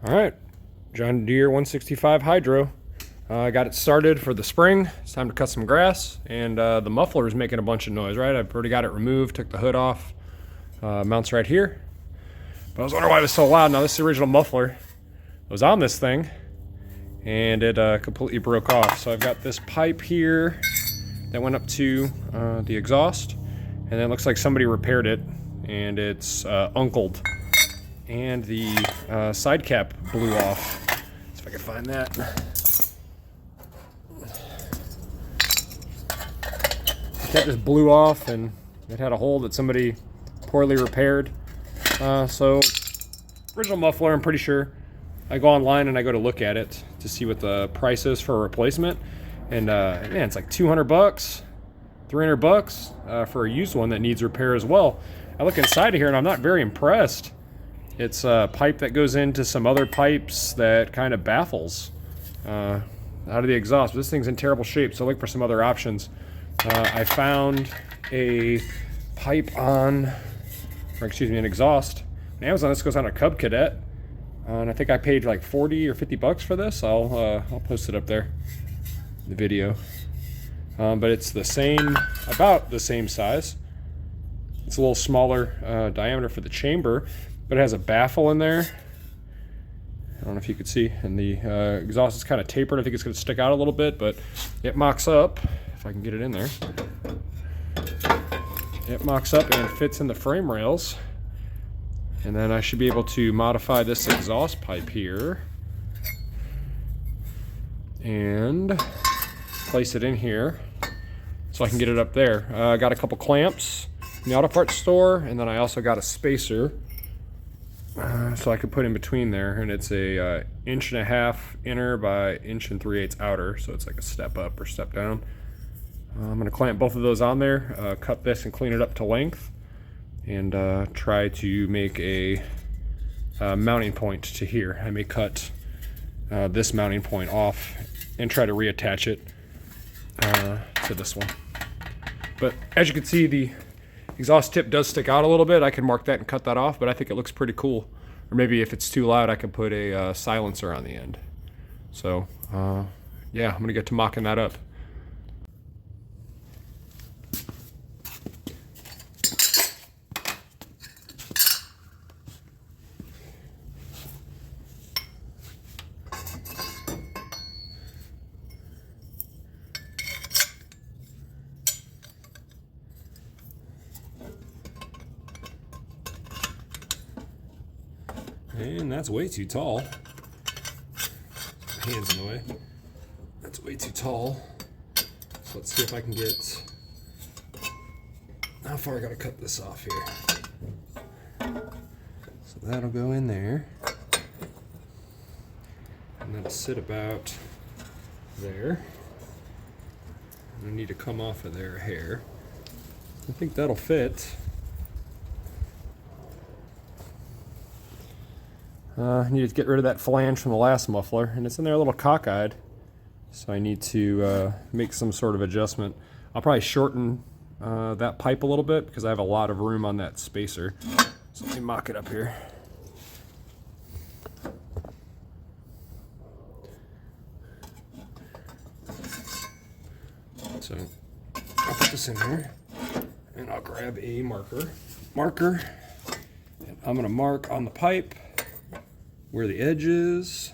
All right, John Deere 165 Hydro. I got it started for the spring. It's time to cut some grass, and the muffler is making a bunch of noise, right? I've already got it removed, took the hood off. Mounts right here. But I was wondering why it was so loud. Now, this is the original muffler. It was on this thing, and it completely broke off. So I've got this pipe here that went up to the exhaust, and then it looks like somebody repaired it, and it's uncled. And the side cap blew off. Let's see if I can find that. The cap just blew off, and it had a hole that somebody poorly repaired. So, original muffler, I'm pretty sure. I go online and I go to look at it to see what the price is for a replacement. And man, it's like $200, $300 for a used one that needs repair as well. I look inside of here and I'm not very impressed. It's a pipe that goes into some other pipes that kind of baffles out of the exhaust. But this thing's in terrible shape, so I look for some other options. I found a pipe on, or excuse me, an exhaust on Amazon. This goes on a Cub Cadet, and I think I paid like 40 or 50 bucks for this. I'll post it up there, the video. But it's the same, about the same size. It's a little smaller diameter for the chamber, but it has a baffle in there. I don't know if you could see, and the exhaust is kind of tapered. I think it's going to stick out a little bit, but it mocks up, if I can get it in there. It mocks up and fits in the frame rails. And then I should be able to modify this exhaust pipe here and place it in here so I can get it up there. I got a couple clamps in the auto parts store, and then I also got a spacer so I could put in between there, and it's a 1.5 inch inner by 1 3/8 outer, so it's like a step up or step down. I'm going to clamp both of those on there, cut this and clean it up to length, and try to make a mounting point to here. I may cut this mounting point off and try to reattach it to this one. But as you can see, the exhaust tip does stick out a little bit. I can mark that and cut that off, but I think it looks pretty cool. Or maybe if it's too loud, I can put a silencer on the end. So yeah, I'm going to get to mocking that up. And that's way too tall. My hand's in the way. That's way too tall. So let's see if I can get... How far I gotta cut this off here. So that'll go in there. And that'll sit about there. I need to come off of there a hair. I think that'll fit. I need to get rid of that flange from the last muffler, and it's in there a little cockeyed, so I need to make some sort of adjustment. I'll probably shorten that pipe a little bit because I have a lot of room on that spacer. So let me mock it up here. So I'll put this in here, and I'll grab a marker, and I'm going to mark on the pipe where the edge is,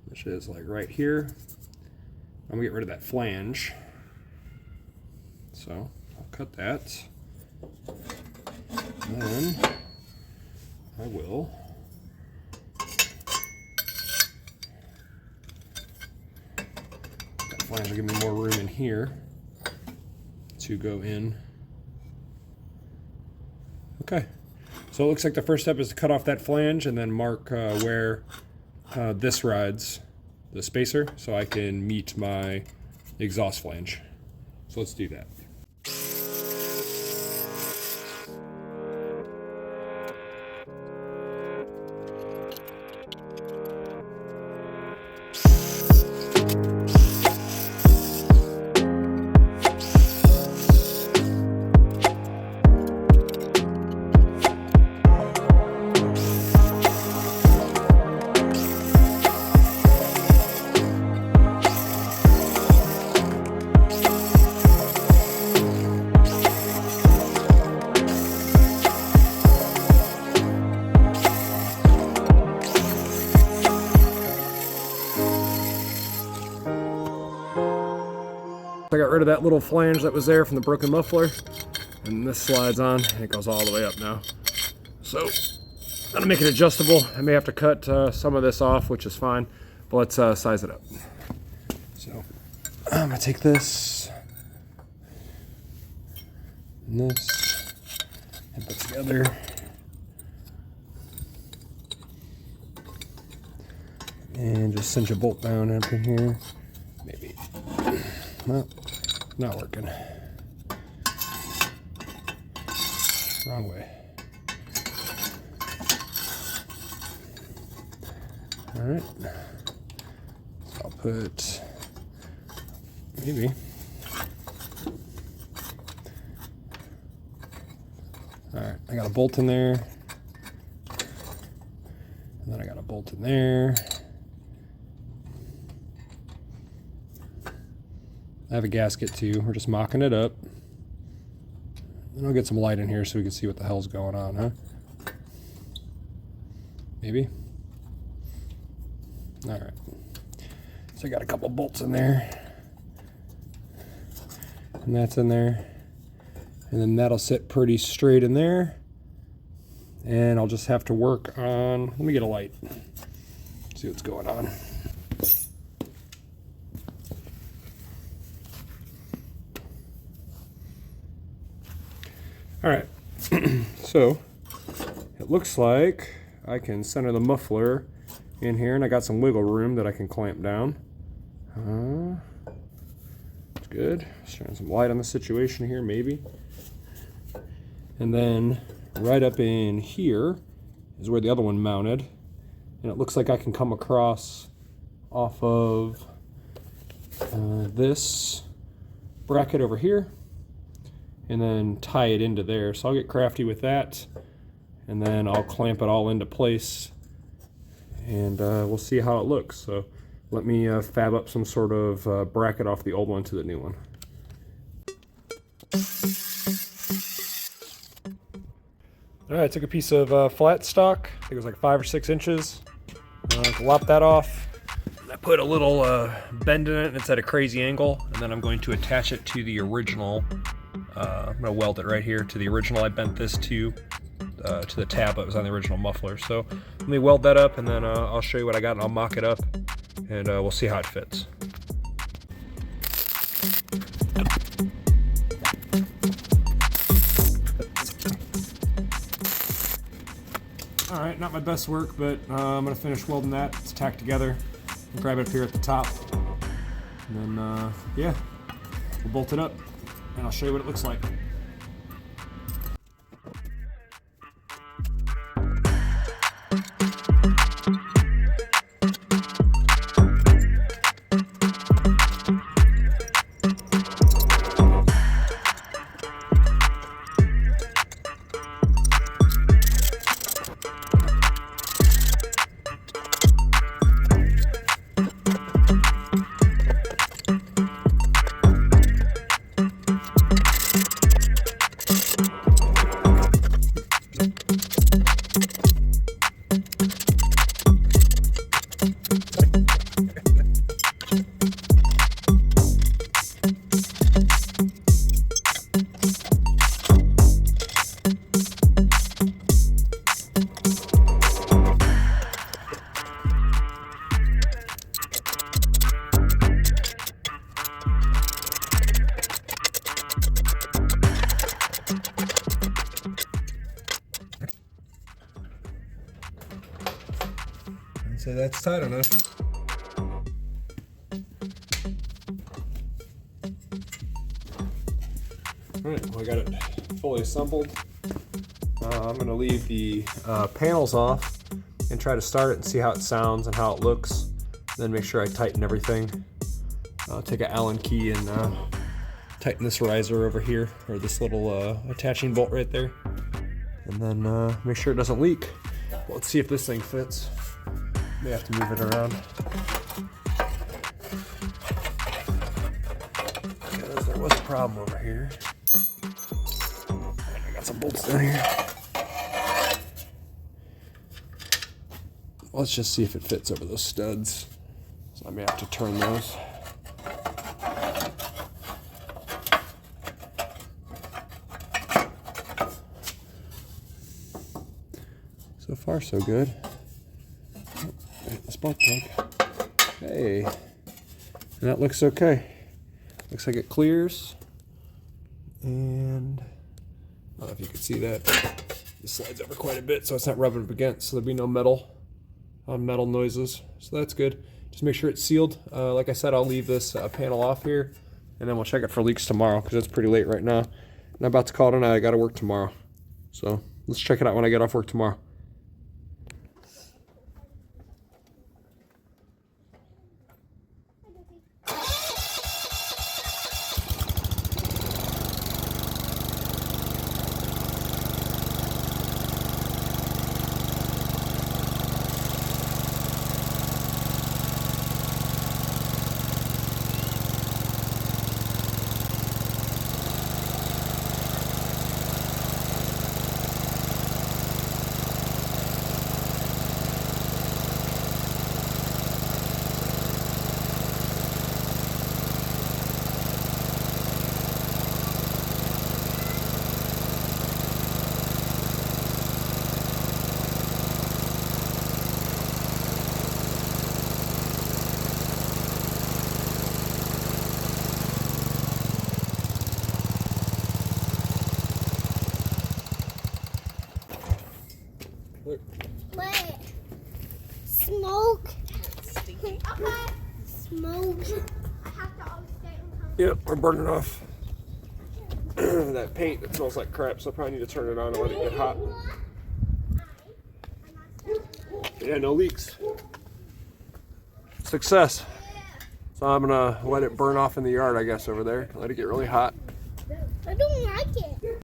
which is like right here. I'm gonna get rid of that flange. So I'll cut that. And then I will that flange will give me more room in here to go in. Okay. So it looks like the first step is to cut off that flange and then mark where this rides, the spacer, so I can meet my exhaust flange. So let's do that. rid of that little flange that was there from the broken muffler. And this slides on, and it goes all the way up now. So, I'm gonna make it adjustable. I may have to cut some of this off, which is fine, but let's size it up. So, I'm gonna take this and this and put together. And just cinch a bolt down up in here. Maybe. Well, not working. Wrong way. Alright. So I'll put maybe. Alright, I got a bolt in there. And then I got a bolt in there. I have a gasket too. We're just mocking it up. And I'll get some light in here so we can see what the hell's going on, huh? Maybe? Alright. So I got a couple bolts in there. And that's in there. And then that'll sit pretty straight in there. And I'll just have to work on, let me get a light. See what's going on. Alright, so it looks like I can center the muffler in here, and I got some wiggle room that I can clamp down. It's good. Shine some light on the situation here, maybe. And then right up in here is where the other one mounted, and it looks like I can come across off of this bracket over here and then tie it into there. So I'll get crafty with that, and then I'll clamp it all into place, and we'll see how it looks. So let me fab up some sort of bracket off the old one to the new one. Alright, I took a piece of flat stock, I think it was like 5 or 6 inches, lop that off. I put a little bend in it, and it's at a crazy angle, and then I'm going to attach it to the original. I'm going to weld it right here to the original. I bent this to the tab that was on the original muffler. So let me weld that up, and then I'll show you what I got, and I'll mock it up, and we'll see how it fits. Alright, not my best work, but I'm going to finish welding that. It's tacked together. I'll grab it up here at the top. And then, yeah, we'll bolt it up, and I'll show you what it looks like. So that's tight enough. Alright, well, I got it fully assembled. I'm going to leave the panels off and try to start it and see how it sounds and how it looks. Then make sure I tighten everything. I'll take an Allen key and tighten this riser over here, or this little attaching bolt right there. And then make sure it doesn't leak. Well, let's see if this thing fits. May have to move it around. Because there was a problem over here. And I got some bolts down here. Let's just see if it fits over those studs. So I may have to turn those. far so good. Oh, the spark plug. Hey, and that looks okay. Looks like it clears. And I don't know if you can see that. This slides over quite a bit, so it's not rubbing up against, so there'll be no metal noises. So that's good. Just make sure it's sealed. Like I said, I'll leave this panel off here, and then we'll check it for leaks tomorrow because it's pretty late right now. And I'm about to call it a night. I got to work tomorrow. So let's check it out when I get off work tomorrow. Wait. Smoke. Okay. Smoke. I have to always stay on. Yep, we're burning off that paint. It smells like crap, so I probably need to turn it on and let it get hot. Yeah, no leaks. Success. So I'm gonna let it burn off in the yard, I guess, over there. Let it get really hot. I don't like it.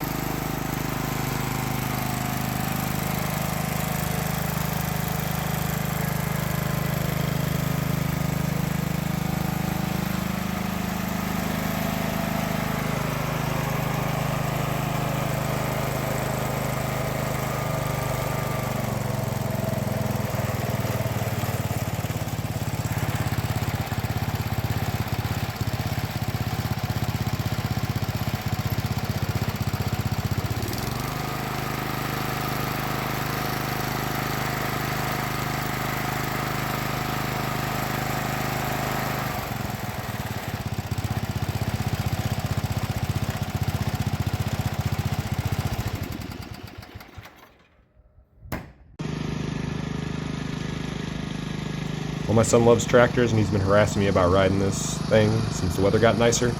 Well, my son loves tractors, and he's been harassing me about riding this thing since the weather got nicer.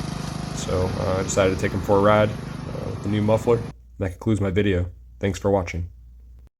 So I decided to take him for a ride with the new muffler. That concludes my video. Thanks for watching.